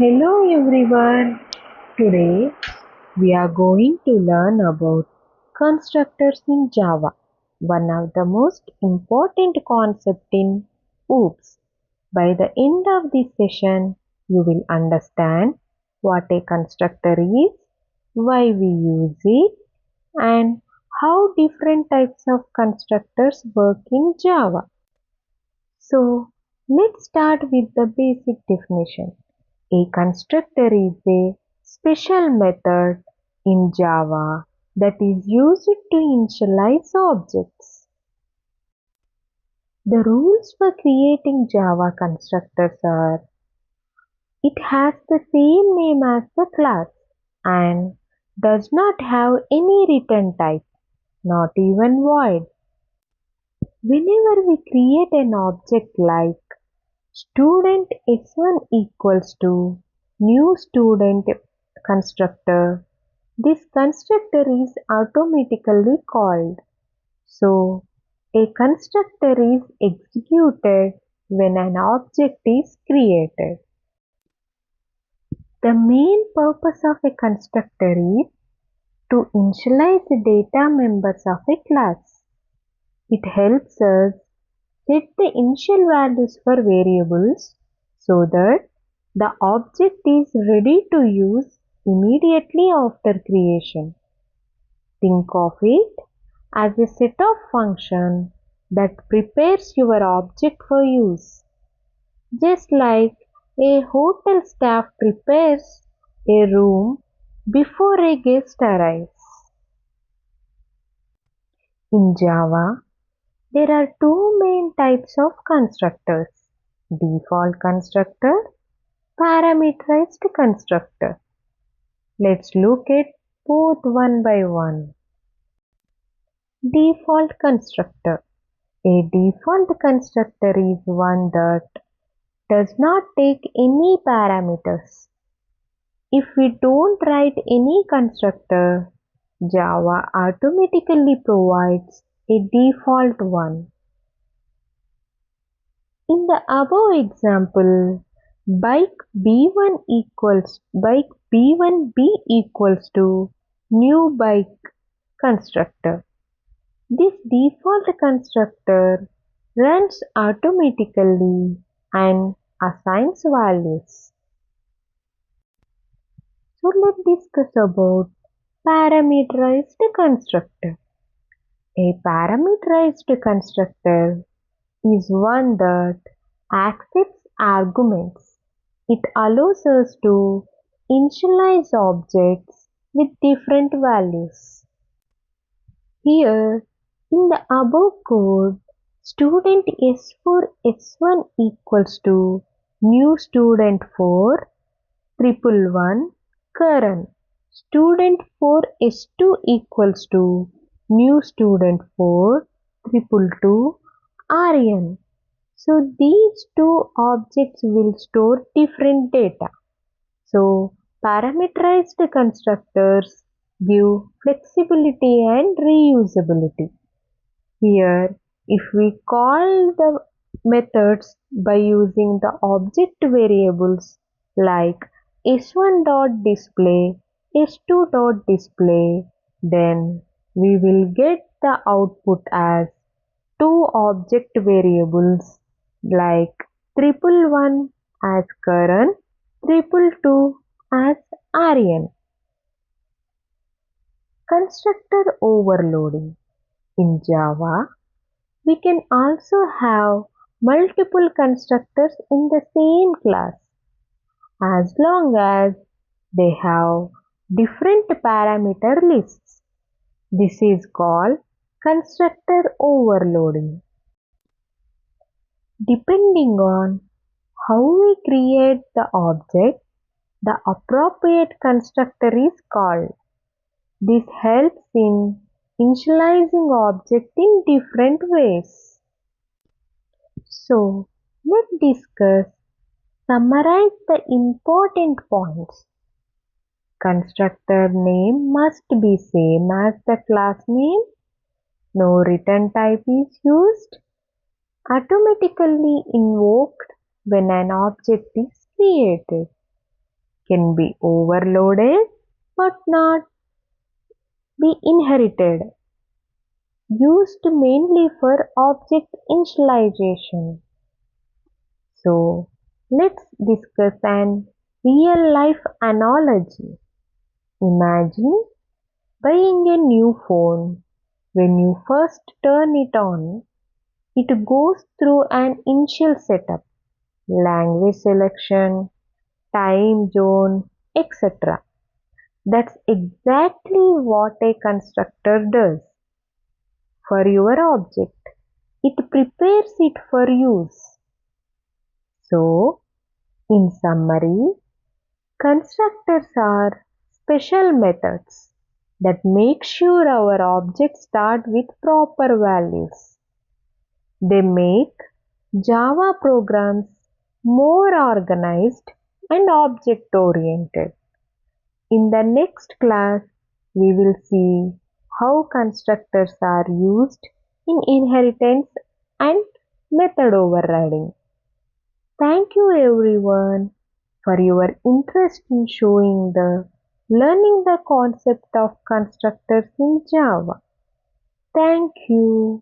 Hello everyone. Today we are going to learn about constructors in Java, one of the most important concepts in OOPS. By the end of this session, you will understand what a constructor is, why we use it, and how different types of constructors work in Java. So, let's start with the basic definition. A constructor is a special method in Java that is used to initialize objects. The rules for creating Java constructors are: it has the same name as the class and does not have any return type, not even void. Whenever we create an object like student s1 equals to new student constructor, this constructor is automatically called. So, a constructor is executed when an object is created. The main purpose of a constructor is to initialize the data members of a class. It helps us set the initial values for variables so that the object is ready to use immediately after creation. Think of it as a set of functions that prepares your object for use, just like a hotel staff prepares a room before a guest arrives. In Java, there are two main types of constructors: default constructor, parameterized constructor. Let's look at both one by one. Default constructor. A default constructor is one that does not take any parameters. If we don't write any constructor, Java automatically provides a default one. In the above example, bike B1 B equals to new bike constructor. This default constructor runs automatically and assigns values. So let's discuss about parameterized constructor. A parameterized constructor is one that accepts arguments. It allows us to initialize objects with different values. Here, in the above code, student S4 S1 equals to new student 4 111 Karan. Student 4 S2 equals to new student 4 222 Aryan. So these two objects will store different data. So parameterized constructors give flexibility and reusability. Here, if we call the methods by using the object variables like s1.display, s2.display, then we will get the output as two object variables like 111 as Karan, 222 as Aryan. Constructor overloading. In Java, we can also have multiple constructors in the same class as long as they have different parameter lists. This is called constructor overloading. Depending on how we create the object, the appropriate constructor is called. This helps in initializing objects in different ways. So, let's summarize the important points. Constructor name must be same as the class name. No return type is used. Automatically invoked when an object is created. can be overloaded but not be inherited, used mainly for object initialization. So let's discuss an real life analogy. Imagine buying a new phone. When you first turn it on, it goes through an initial setup, language selection, time zone, etc. That's exactly what a constructor does for your object. It prepares it for use. So, in summary, constructors are special methods that make sure our objects start with proper values. They make Java programs more organized and object oriented. In the next class, we will see how constructors are used in inheritance and method overriding. Thank you everyone for your interest in showing the learning the concept of constructors in Java. Thank you.